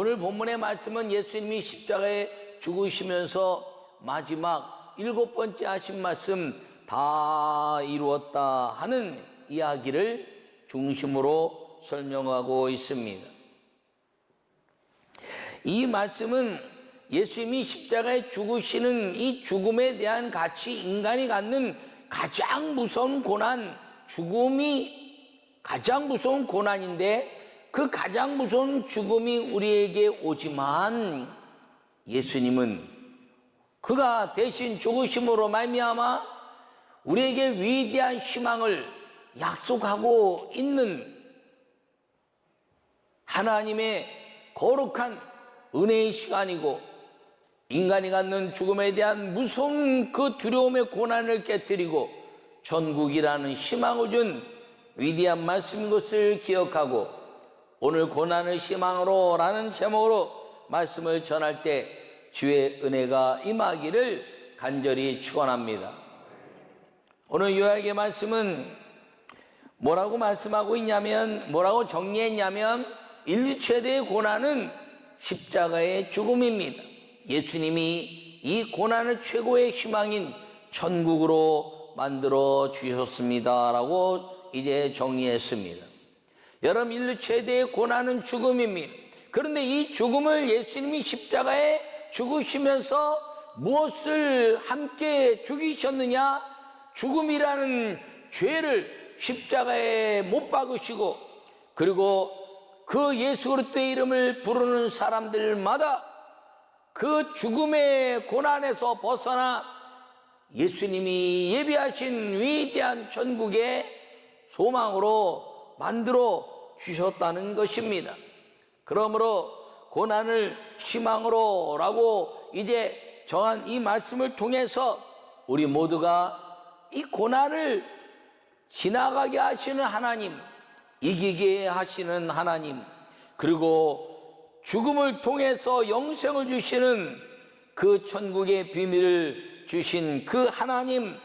오늘 본문의 말씀은 예수님이 십자가에 죽으시면서 마지막 7번째 하신 말씀, 다 이루었다 하는 이야기를 중심으로 설명하고 있습니다. 이 말씀은 예수님이 십자가에 죽으시는 이 죽음에 대한 가치, 인간이 갖는 가장 무서운 고난, 죽음이 가장 무서운 고난인데 그 가장 무서운 죽음이 우리에게 오지만 예수님은 그가 대신 죽으심으로 말미암아 우리에게 위대한 희망을 약속하고 있는 하나님의 거룩한 은혜의 시간이고, 인간이 갖는 죽음에 대한 무서운 그 두려움의 고난을 깨뜨리고 천국이라는 희망을 준 위대한 말씀인 것을 기억하고, 오늘 고난을 희망으로 라는 제목으로 말씀을 전할 때 주의 은혜가 임하기를 간절히 축원합니다. 오늘 요약의 말씀은 뭐라고 말씀하고 있냐면, 뭐라고 정리했냐면, 인류 최대의 고난은 십자가의 죽음입니다. 예수님이 이 고난을 최고의 희망인 천국으로 만들어 주셨습니다 라고 이제 정리했습니다. 여러분, 인류 최대의 고난은 죽음입니다. 그런데 이 죽음을 예수님이 십자가에 죽으시면서 무엇을 함께 죽이셨느냐? 죽음이라는 죄를 십자가에 못 박으시고, 그리고 그 예수 그리스도의 이름을 부르는 사람들마다 그 죽음의 고난에서 벗어나 예수님이 예비하신 위대한 천국의 소망으로 만들어 주셨다는 것입니다. 그러므로 고난을 희망으로 라고 이제 정한 이 말씀을 통해서 우리 모두가 이 고난을 지나가게 하시는 하나님, 이기게 하시는 하나님, 그리고 죽음을 통해서 영생을 주시는 그 천국의 비밀을 주신 그 하나님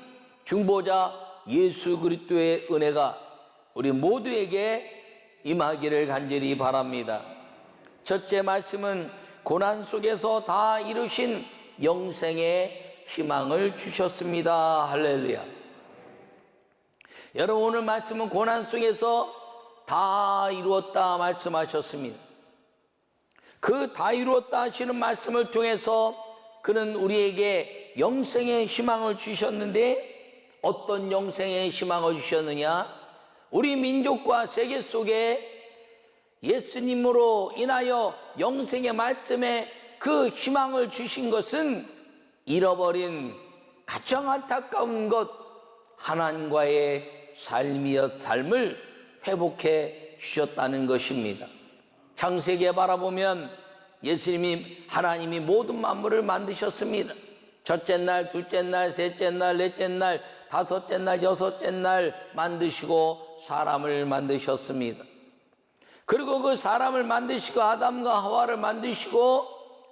중보자 예수 그리스도의 은혜가 우리 모두에게 임하기를 간절히 바랍니다. 첫째 말씀은 고난 속에서 다 이루신 영생의 희망을 주셨습니다. 할렐루야. 여러분, 오늘 말씀은 고난 속에서 다 이루었다 말씀하셨습니다. 그 다 이루었다 하시는 말씀을 통해서 그는 우리에게 영생의 희망을 주셨는데, 어떤 영생의 희망을 주셨느냐? 우리 민족과 세계 속에 예수님으로 인하여 영생의 말씀에 그 희망을 주신 것은 잃어버린 가장 안타까운 것, 하나님과의 삶을 회복해 주셨다는 것입니다. 창세기에 바라보면 예수님이, 하나님이 모든 만물을 만드셨습니다. 첫째 날, 둘째 날, 셋째 날, 넷째 날, 다섯째 날, 여섯째 날 만드시고 사람을 만드셨습니다. 그리고 그 사람을 만드시고 아담과 하와를 만드시고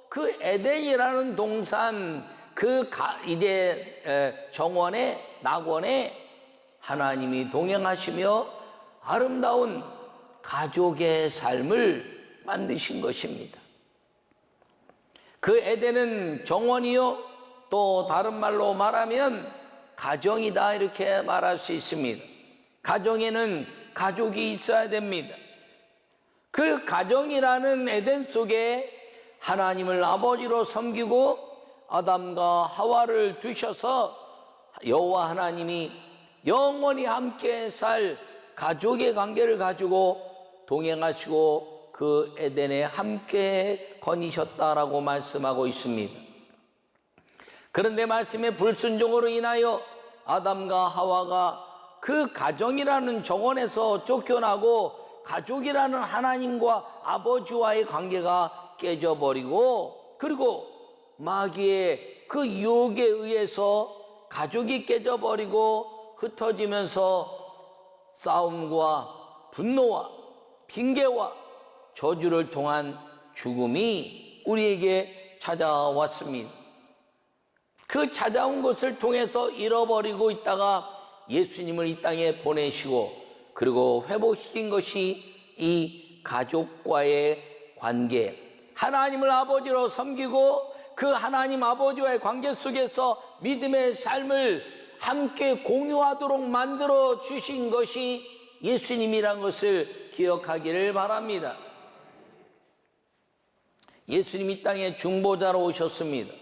그 에덴이라는 동산, 그 이제 정원에, 낙원에 하나님이 동행하시며 아름다운 가족의 삶을 만드신 것입니다. 그 에덴은 정원이요, 또 다른 말로 말하면 가정이다, 이렇게 말할 수 있습니다. 가정에는 가족이 있어야 됩니다. 그 가정이라는 에덴 속에 하나님을 아버지로 섬기고 아담과 하와를 두셔서 여호와 하나님이 영원히 함께 살 가족의 관계를 가지고 동행하시고 그 에덴에 함께 거니셨다라고 말씀하고 있습니다. 그런데 말씀의 불순종으로 인하여 아담과 하와가 그 가정이라는 정원에서 쫓겨나고 가족이라는 하나님과 아버지와의 관계가 깨져버리고, 그리고 마귀의 그 유혹에 의해서 가족이 깨져버리고 흩어지면서 싸움과 분노와 핑계와 저주를 통한 죽음이 우리에게 찾아왔습니다. 그 찾아온 것을 통해서 잃어버리고 있다가 예수님을 이 땅에 보내시고, 그리고 회복시킨 것이 이 가족과의 관계, 하나님을 아버지로 섬기고 그 하나님 아버지와의 관계 속에서 믿음의 삶을 함께 공유하도록 만들어 주신 것이 예수님이란 것을 기억하기를 바랍니다. 예수님 이 땅에 중보자로 오셨습니다.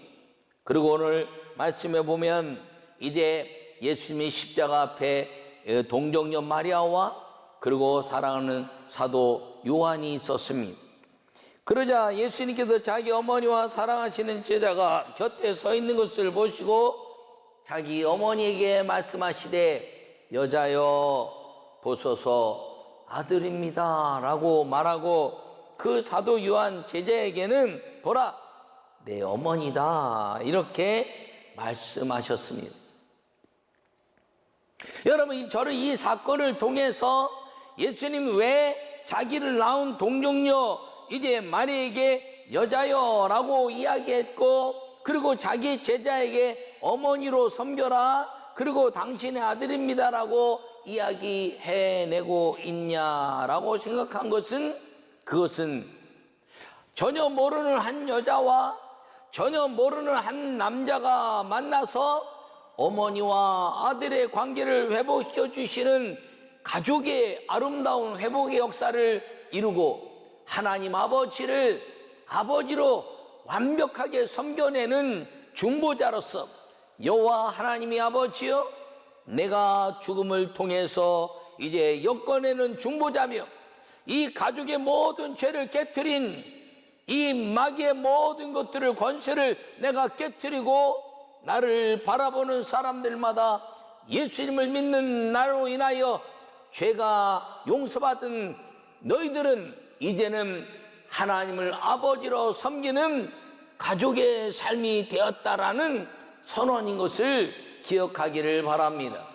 그리고 오늘 말씀에 보면 이제 예수님의 십자가 앞에 동정녀 마리아와 그리고 사랑하는 사도 요한이 있었습니다. 그러자 예수님께서 자기 어머니와 사랑하시는 제자가 곁에 서 있는 것을 보시고 자기 어머니에게 말씀하시되 여자여 보소서 아들입니다 라고 말하고 그 사도 요한 제자에게는 보라 내 어머니다 이렇게 말씀하셨습니다. 여러분 저는 이 사건을 통해서 예수님 왜 자기를 낳은 동정녀 이제 마리에게 여자여 라고 이야기했고 그리고 자기 제자에게 어머니로 섬겨라 그리고 당신의 아들입니다 라고 이야기해내고 있냐라고 생각한 것은 그것은 전혀 모르는 한 여자와 전혀 모르는 한 남자가 만나서 어머니와 아들의 관계를 회복시켜 주시는 가족의 아름다운 회복의 역사를 이루고 하나님 아버지를 아버지로 완벽하게 섬겨내는 중보자로서 여호와 하나님이 아버지여 내가 죽음을 통해서 이제 엮어내는 중보자며 이 가족의 모든 죄를 깨트린 이 마귀의 모든 것들을 권세를 내가 깨트리고 나를 바라보는 사람들마다 예수님을 믿는 나로 인하여 죄가 용서받은 너희들은 이제는 하나님을 아버지로 섬기는 가족의 삶이 되었다라는 선언인 것을 기억하기를 바랍니다.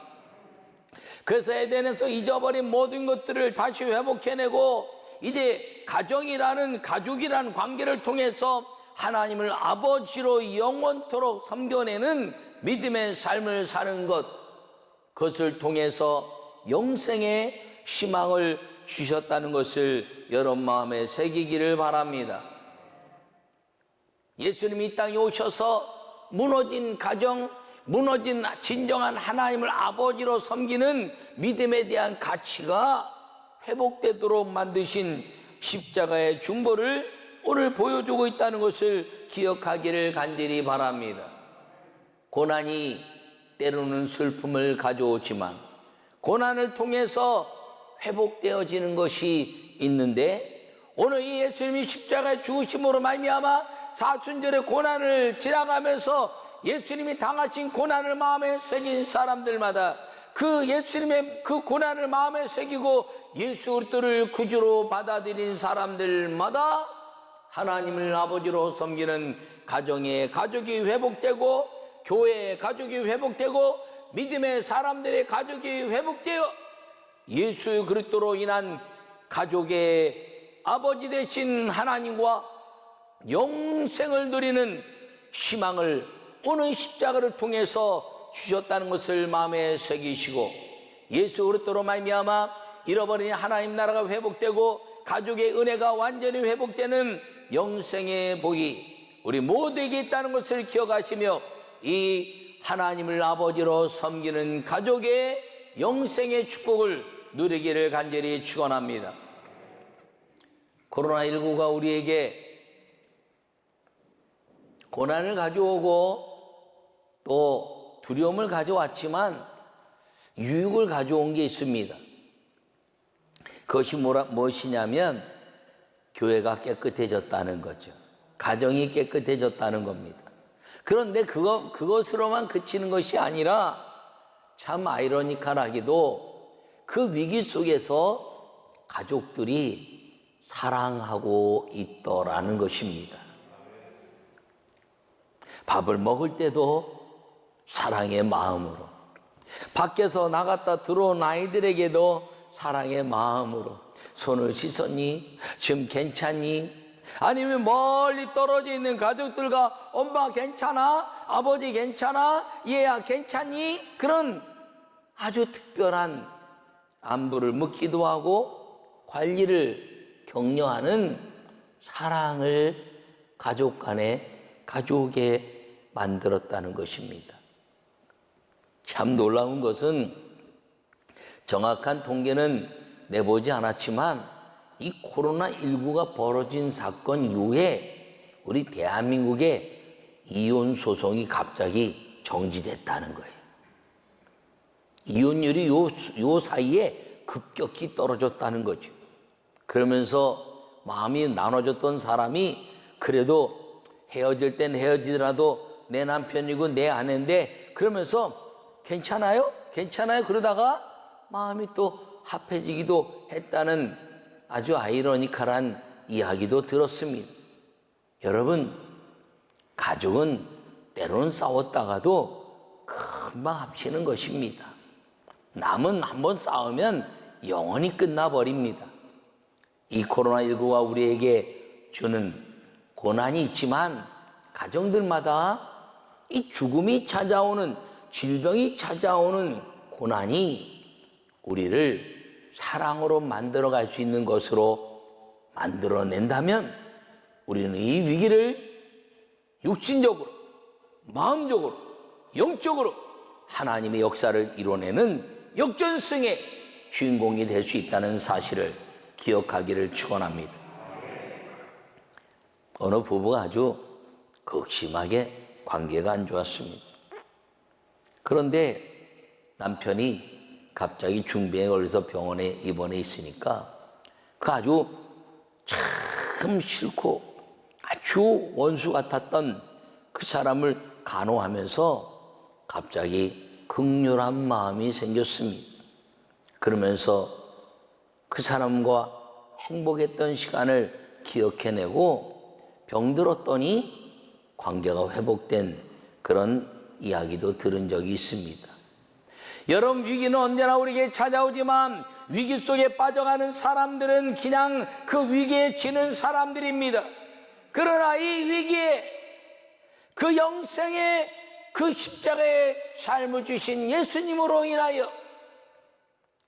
그래서 에덴에서 잊어버린 모든 것들을 다시 회복해내고 이제 가족이라는 관계를 통해서 하나님을 아버지로 영원토록 섬겨내는 믿음의 삶을 사는 것, 그것을 통해서 영생의 희망을 주셨다는 것을 여러분 마음에 새기기를 바랍니다. 예수님이 이 땅에 오셔서 무너진 가정, 무너진 진정한 하나님을 아버지로 섬기는 믿음에 대한 가치가 회복되도록 만드신 십자가의 중보를 오늘 보여주고 있다는 것을 기억하기를 간절히 바랍니다. 고난이 때로는 슬픔을 가져오지만 고난을 통해서 회복되어지는 것이 있는데 오늘 이 예수님이 십자가의 죽으심으로 말미암아 사순절의 고난을 지나가면서 예수님이 당하신 고난을 마음에 새긴 사람들마다 그 예수님의 그 고난을 마음에 새기고 예수 그리스도를 구주로 받아들인 사람들마다 하나님을 아버지로 섬기는 가족이 회복되고 교회의 가족이 회복되고 믿음의 사람들의 가족이 회복되어 예수 그리스도로 인한 가족의 아버지 되신 하나님과 영생을 누리는 희망을 오늘 십자가를 통해서 주셨다는 것을 마음에 새기시고 예수 그리스도로 말미암아 잃어버린 하나님 나라가 회복되고 가족의 은혜가 완전히 회복되는 영생의 복이 우리 모두에게 있다는 것을 기억하시며 이 하나님을 아버지로 섬기는 가족의 영생의 축복을 누리기를 간절히 축원합니다. 코로나19가 우리에게 고난을 가져오고 또 두려움을 가져왔지만 유익을 가져온 게 있습니다. 그것이 무엇이냐면 교회가 깨끗해졌다는 거죠. 가정이 깨끗해졌다는 겁니다. 그런데 그것으로만 그치는 것이 아니라 참 아이러니컬하게도 그 위기 속에서 가족들이 사랑하고 있더라는 것입니다. 밥을 먹을 때도 사랑의 마음으로, 밖에서 나갔다 들어온 아이들에게도 사랑의 마음으로 손을 씻었니? 지금 괜찮니? 아니면 멀리 떨어져 있는 가족들과 엄마 괜찮아? 아버지 괜찮아? 얘야 괜찮니? 그런 아주 특별한 안부를 묻기도 하고 관리를 격려하는 사랑을 가족 간에 가족에 만들었다는 것입니다. 참 놀라운 것은 정확한 통계는 내보지 않았지만 이 코로나19가 벌어진 사건 이후에 우리 대한민국의 이혼 소송이 갑자기 정지됐다는 거예요. 이혼율이 요 사이에 급격히 떨어졌다는 거죠. 그러면서 마음이 나눠졌던 사람이 그래도 헤어질 땐 헤어지더라도 내 남편이고 내 아내인데 그러면서 괜찮아요? 괜찮아요? 그러다가 마음이 또 합해지기도 했다는 아주 아이러니컬한 이야기도 들었습니다. 여러분, 가족은 때로는 싸웠다가도 금방 합치는 것입니다. 남은 한번 싸우면 영원히 끝나버립니다. 이 코로나19가 우리에게 주는 고난이 있지만 가정들마다 이 죽음이 찾아오는, 질병이 찾아오는 고난이 우리를 사랑으로 만들어갈 수 있는 것으로 만들어낸다면 우리는 이 위기를 육신적으로, 마음적으로, 영적으로 하나님의 역사를 이뤄내는 역전승의 주인공이 될 수 있다는 사실을 기억하기를 축원합니다. 어느 부부가 아주 극심하게 관계가 안 좋았습니다. 그런데 남편이 갑자기 중병에 걸려서 병원에 입원해 있으니까 그 아주 참 싫고 아주 원수 같았던 그 사람을 간호하면서 갑자기 극렬한 마음이 생겼습니다. 그러면서 그 사람과 행복했던 시간을 기억해내고 병들었더니 관계가 회복된 그런 이야기도 들은 적이 있습니다. 여러분, 위기는 언제나 우리에게 찾아오지만 위기 속에 빠져가는 사람들은 그냥 그 위기에 지는 사람들입니다. 그러나 이 위기에 그 영생의 그 십자가의 삶을 주신 예수님으로 인하여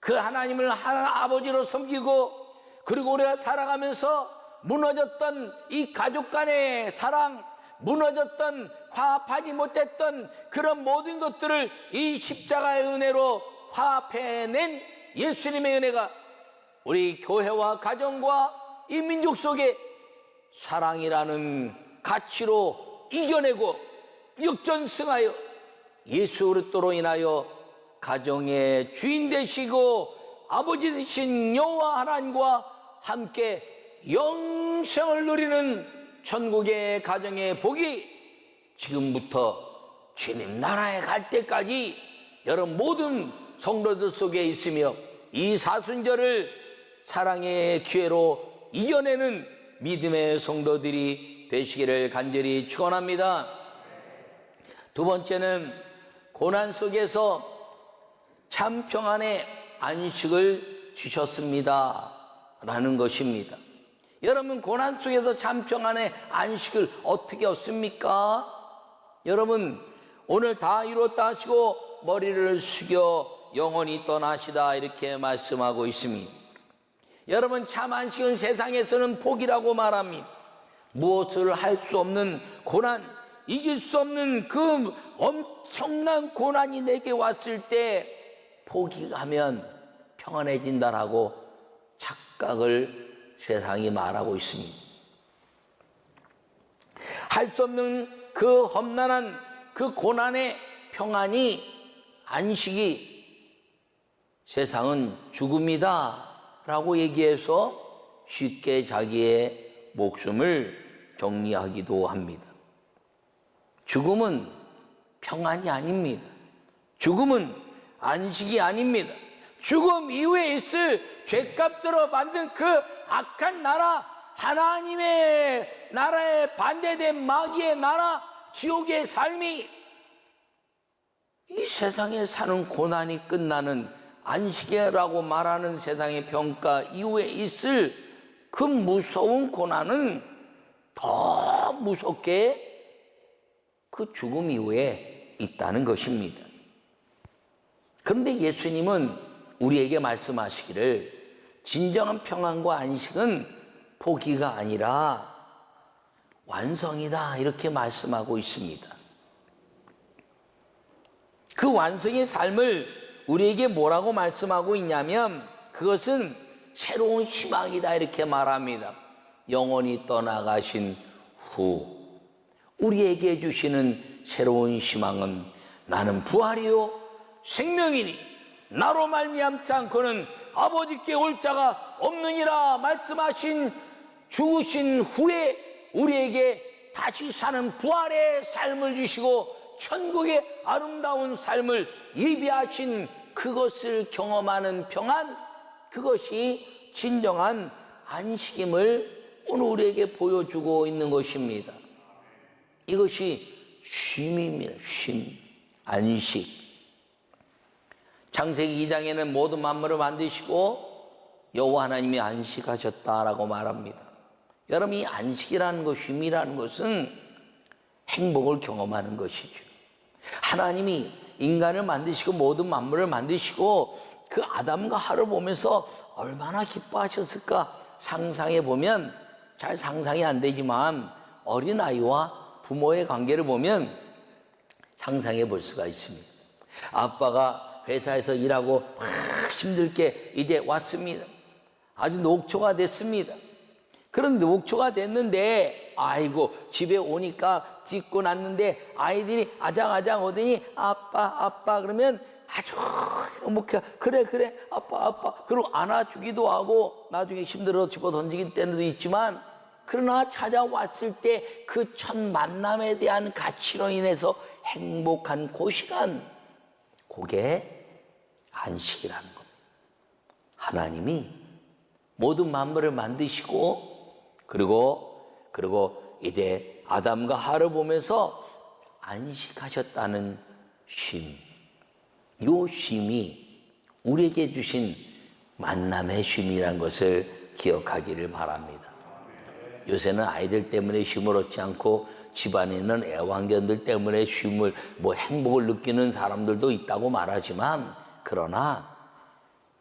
그 하나님을 아버지로 섬기고 그리고 우리가 살아가면서 무너졌던 이 가족 간의 사랑, 무너졌던 화합하지 못했던 그런 모든 것들을 이 십자가의 은혜로 화합해낸 예수님의 은혜가 우리 교회와 가정과 이 민족 속에 사랑이라는 가치로 이겨내고 역전승하여 예수 그리스도로 인하여 가정의 주인 되시고 아버지 되신 여호와 하나님과 함께 영생을 누리는 천국의 가정의 복이 지금부터 주님 나라에 갈 때까지 여러분 모든 성도들 속에 있으며 이 사순절을 사랑의 기회로 이겨내는 믿음의 성도들이 되시기를 간절히 축원합니다. 두 번째는 고난 속에서 참 평안의 안식을 주셨습니다 라는 것입니다. 여러분, 고난 속에서 참 평안의 안식을 어떻게 얻습니까? 여러분, 오늘 다 이뤘다 하시고 머리를 숙여 영원히 떠나시다 이렇게 말씀하고 있습니다. 여러분, 참 안식은 세상에서는 복이라고 말합니다. 무엇을 할 수 없는 고난, 이길 수 없는 그 엄청난 고난이 내게 왔을 때 포기하면 평안해진다라고 착각을 세상이 말하고 있습니다. 할 수 없는 그 험난한 그 고난의 평안이, 안식이 세상은 죽음이다 라고 얘기해서 쉽게 자기의 목숨을 정리하기도 합니다. 죽음은 평안이 아닙니다. 죽음은 안식이 아닙니다. 죽음 이후에 있을 죄값으로 만든 그 악한 나라, 하나님의 나라에 반대된 마귀의 나라, 지옥의 삶이 이 세상에 사는 고난이 끝나는 안식이라고 말하는 세상의 평가 이후에 있을 그 무서운 고난은 더 무섭게 그 죽음 이후에 있다는 것입니다. 그런데 예수님은 우리에게 말씀하시기를 진정한 평안과 안식은 포기가 아니라 완성이다 이렇게 말씀하고 있습니다. 그 완성의 삶을 우리에게 뭐라고 말씀하고 있냐면 그것은 새로운 희망이다 이렇게 말합니다. 영원히 떠나가신 후 우리에게 주시는 새로운 희망은 나는 부활이요 생명이니 나로 말미암지 않고는 아버지께 올 자가 없느니라 말씀하신 죽으신 후에 우리에게 다시 사는 부활의 삶을 주시고 천국의 아름다운 삶을 예비하신 그것을 경험하는 평안, 그것이 진정한 안식임을 오늘 우리에게 보여주고 있는 것입니다. 이것이 쉼입니다. 쉼, 안식. 창세기 2장에는 모든 만물을 만드시고 여호와 하나님이 안식하셨다라고 말합니다. 여러분, 이 안식이라는 것, 쉼이라는 것은 행복을 경험하는 것이죠. 하나님이 인간을 만드시고 모든 만물을 만드시고 그 아담과 하를 보면서 얼마나 기뻐하셨을까 상상해 보면, 잘 상상이 안 되지만 어린아이와 부모의 관계를 보면 상상해 볼 수가 있습니다. 아빠가 회사에서 일하고 막 힘들게 이제 왔습니다. 아주 녹초가 됐습니다. 그런 녹초가 됐는데 아이고 집에 오니까 짖고 났는데 아이들이 아장아장 오더니 아빠 그러면 아주 그래 아빠 그리고 안아주기도 하고 나중에 힘들어 집어 던지기 때도 있지만, 그러나 찾아왔을 때 그 첫 만남에 대한 가치로 인해서 행복한 그 시간, 그게 안식이라는 겁니다. 하나님이 모든 만물을 만드시고 그리고 이제 아담과 하를 보면서 안식하셨다는 쉼. 이 쉼이 우리에게 주신 만남의 쉼이라는 것을 기억하기를 바랍니다. 요새는 아이들 때문에 쉼을 얻지 않고 집안에 있는 애완견들 때문에 쉼을, 행복을 느끼는 사람들도 있다고 말하지만, 그러나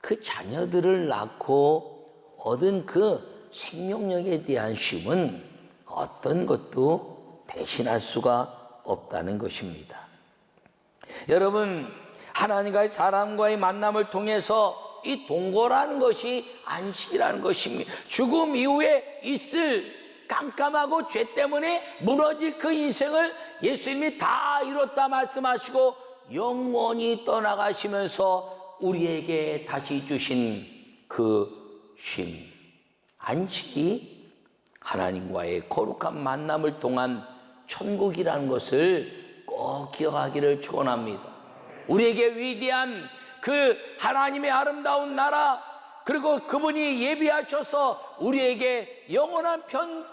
그 자녀들을 낳고 얻은 그 생명력에 대한 쉼은 어떤 것도 대신할 수가 없다는 것입니다. 여러분, 하나님과의 사람과의 만남을 통해서 이 동거라는 것이 안식이라는 것입니다. 죽음 이후에 있을 깜깜하고 죄 때문에 무너질 그 인생을 예수님이 다 이뤘다 말씀하시고 영원히 떠나가시면서 우리에게 다시 주신 그 쉼, 안식이 하나님과의 거룩한 만남을 통한 천국이라는 것을 꼭 기억하기를 축원합니다. 우리에게 위대한 그 하나님의 아름다운 나라, 그리고 그분이 예비하셔서 우리에게 영원한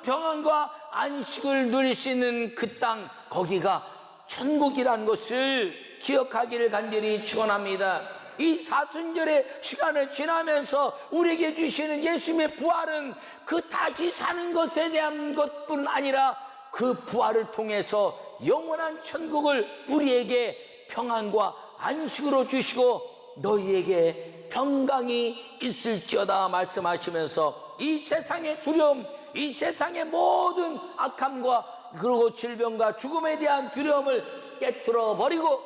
평안과 안식을 누릴 수 있는 그 땅, 거기가 천국이라는 것을 기억하기를 간절히 축원합니다. 이 사순절의 시간을 지나면서 우리에게 주시는 예수님의 부활은 그 다시 사는 것에 대한 것뿐 아니라 그 부활을 통해서 영원한 천국을 우리에게 평안과 안식으로 주시고 너희에게 평강이 있을지어다 말씀하시면서 이 세상의 두려움, 이 세상의 모든 악함과 그리고 질병과 죽음에 대한 두려움을 깨트려 버리고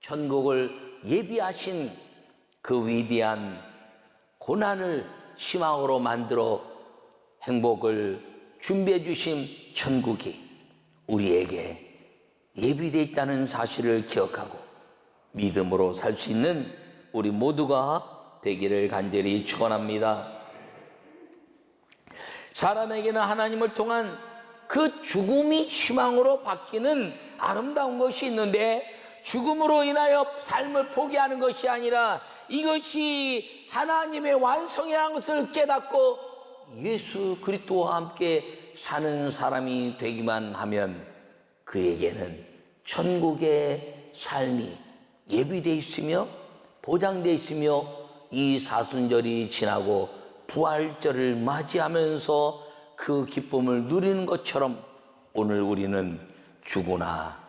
천국을 예비하신 그 위대한 고난을 희망으로 만들어 행복을 준비해 주신 천국이 우리에게 예비되어 있다는 사실을 기억하고 믿음으로 살 수 있는 우리 모두가 되기를 간절히 축원합니다. 사람에게는 하나님을 통한 그 죽음이 희망으로 바뀌는 아름다운 것이 있는데, 죽음으로 인하여 삶을 포기하는 것이 아니라 이것이 하나님의 완성이라는 것을 깨닫고 예수 그리스도와 함께 사는 사람이 되기만 하면 그에게는 천국의 삶이 예비되어 있으며 보장되어 있으며, 이 사순절이 지나고 부활절을 맞이하면서 그 기쁨을 누리는 것처럼 오늘 우리는 죽으나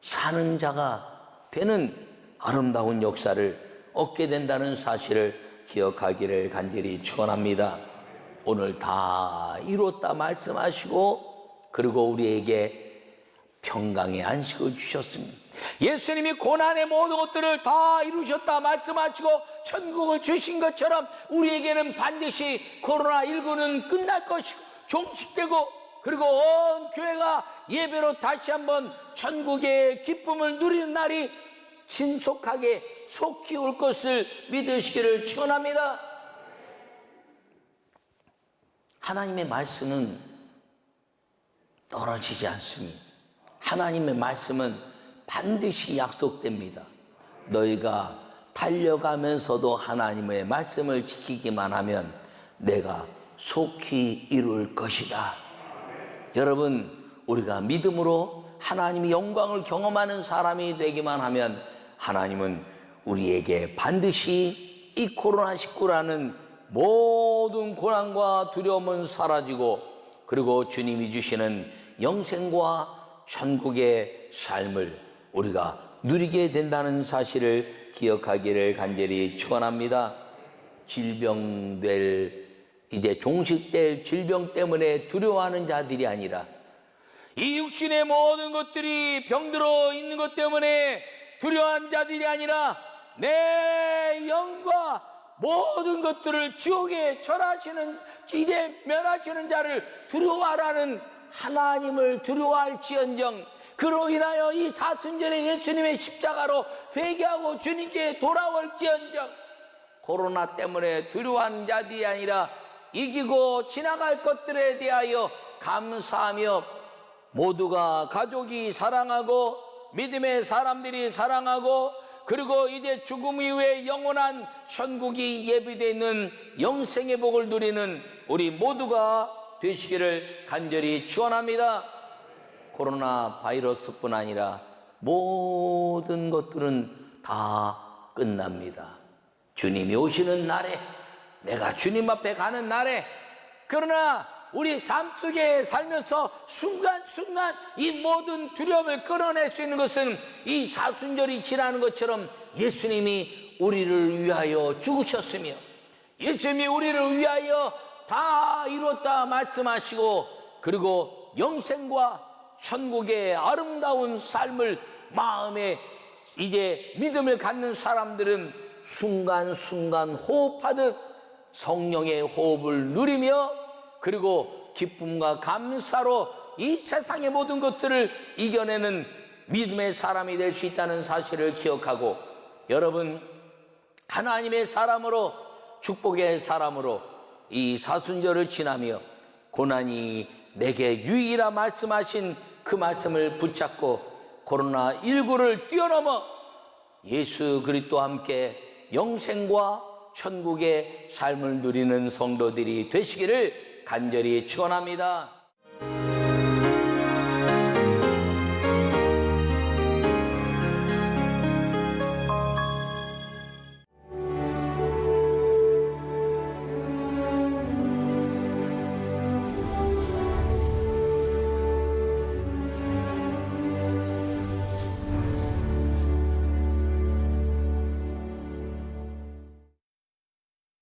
사는 자가 되는 아름다운 역사를 얻게 된다는 사실을 기억하기를 간절히 축원합니다. 오늘 다 이뤘다 말씀하시고 그리고 우리에게 평강의 안식을 주셨습니다. 예수님이 고난의 모든 것들을 다 이루셨다 말씀하시고 천국을 주신 것처럼 우리에게는 반드시 코로나19는 끝날 것이고 종식되고, 그리고 온 교회가 예배로 다시 한번 천국의 기쁨을 누리는 날이 신속하게 속히 올 것을 믿으시기를 축원합니다. 하나님의 말씀은 떨어지지 않습니다. 하나님의 말씀은 반드시 약속됩니다. 너희가 달려가면서도 하나님의 말씀을 지키기만 하면 내가 속히 이룰 것이다. 여러분, 우리가 믿음으로 하나님의 영광을 경험하는 사람이 되기만 하면 하나님은 우리에게 반드시 이 코로나19라는 모든 고난과 두려움은 사라지고, 그리고 주님이 주시는 영생과 천국의 삶을 우리가 누리게 된다는 사실을 기억하기를 간절히 축원합니다. 이제 종식될 질병 때문에 두려워하는 자들이 아니라, 이 육신의 모든 것들이 병들어 있는 것 때문에 두려워하는 자들이 아니라, 내 영과 모든 것들을 지옥에 절하시는, 이제 멸하시는 자를 두려워하라는 하나님을 두려워할지언정, 그로 인하여 이 사순절에 예수님의 십자가로 회개하고 주님께 돌아올지언정, 코로나 때문에 두려워하는 자들이 아니라 이기고 지나갈 것들에 대하여 감사하며, 모두가 가족이 사랑하고 믿음의 사람들이 사랑하고, 그리고 이제 죽음 이후에 영원한 천국이 예비되어 있는 영생의 복을 누리는 우리 모두가 되시기를 간절히 축원합니다. 코로나 바이러스뿐 아니라 모든 것들은 다 끝납니다. 주님이 오시는 날에, 내가 주님 앞에 가는 날에, 그러나 우리 삶 속에 살면서 순간순간 이 모든 두려움을 끌어낼 수 있는 것은 이 사순절이 지나는 것처럼 예수님이 우리를 위하여 죽으셨으며, 예수님이 우리를 위하여 다 이뤘다 말씀하시고, 그리고 영생과 천국의 아름다운 삶을 마음에 이제 믿음을 갖는 사람들은 순간순간 호흡하듯 성령의 호흡을 누리며, 그리고 기쁨과 감사로 이 세상의 모든 것들을 이겨내는 믿음의 사람이 될 수 있다는 사실을 기억하고, 여러분, 하나님의 사람으로, 축복의 사람으로 이 사순절을 지나며 고난이 내게 유익이라 말씀하신 그 말씀을 붙잡고 코로나19를 뛰어넘어 예수 그리스도와 함께 영생과 천국의 삶을 누리는 성도들이 되시기를 간절히 축원합니다.